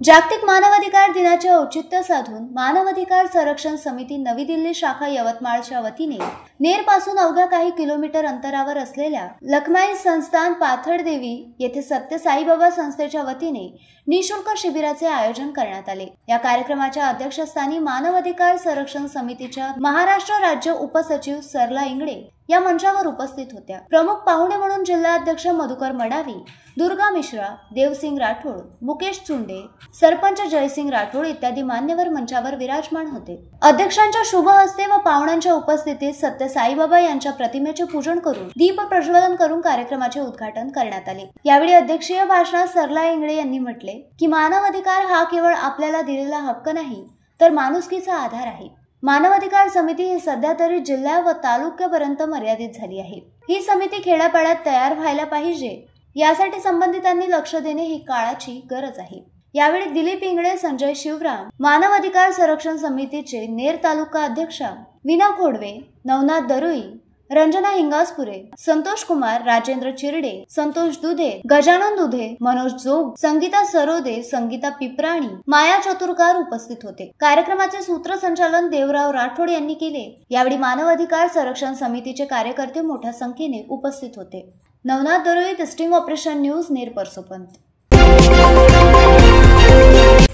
जागतिक मानवाधिकार दिनाचे औचित्य साधून मानवाधिकार संरक्षण समिती नवी दिल्ली शाखा यवतमाळच्या वतीने नेरपासून अवघ्या काही किलोमीटर अंतरावर असलेल्या लखमाई संस्थान पाथर्डेदेवी येथे सत्य साईबाबा संस्थेच्या वतीने निःशुल्क शिबिराचे आयोजन करण्यात आले। या कार्यक्रमाच्या अध्यक्षस्थानी मानवाधिकार संरक्षण समितीच्या महाराष्ट्र राज्य उपसचिव सरला इंगळे या मंचावर उपस्थित होत्या। प्रमुख पाहुणे म्हणून जिल्हाध्यक्ष मधुकर मडावी, दुर्गा मिश्रा, देवसिंग राठोड, मुकेश चुंडे, सरपंच जयसिंग राठोड इत्यादी मान्यवर मंचावर विराजमान होते। अध्यक्षांच्या शुभ हस्ते व पाहुण्यांच्या उपस्थितीत सत्य साईबाबा यांच्या प्रतिमेचे पूजन करून दीप प्रज्वलन करून कार्यक्रमाचे उद्घाटन करण्यात आले। यावेळी अध्यक्षीय भाषणात सरला इंगळे यांनी म्हटले की मानवाधिकार हा केवळ आपल्याला दिलेला हक्क नाही तर माणुसकीचा आधार आहे। मानवाधिकार समिती ही सध्या तरी जिल्हा व तालुक्यापर्यंत मर्यादित झाली आहे। ही समिती खेड्यापाड्यात तयार व्हायला पाहिजे, यासाठी संबंधितांनी लक्ष देणे ही काळाची गरज आहे। यावेळी दिलीप इंगळे, संजय शिवराम, मानवाधिकार संरक्षण समितीचे नेर तालुका अध्यक्षा विना खोडवे, नवनाथ दरुई, रंजना हिंगासपुरे, संतोष कुमार, राजेंद्र चिरडे, संतोष दुधे, गजानन दुधे, मनोज जोग, संगीता सरोदे, संगीता पिपराणी, माया चतुरकार उपस्थित होते। कार्यक्रमाचे सूत्रसंचालन देवराव राठोड यांनी केले। यावेळी मानवाधिकार संरक्षण समितीचे कार्यकर्ते मोठ्या संख्येने उपस्थित होते। Navnath Darui, the sting operation news, Ner Parsopant.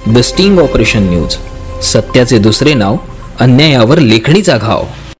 The sting operation news, सत्याचे दुसरे नाव, अन्यायावर लेखणीचा घाव।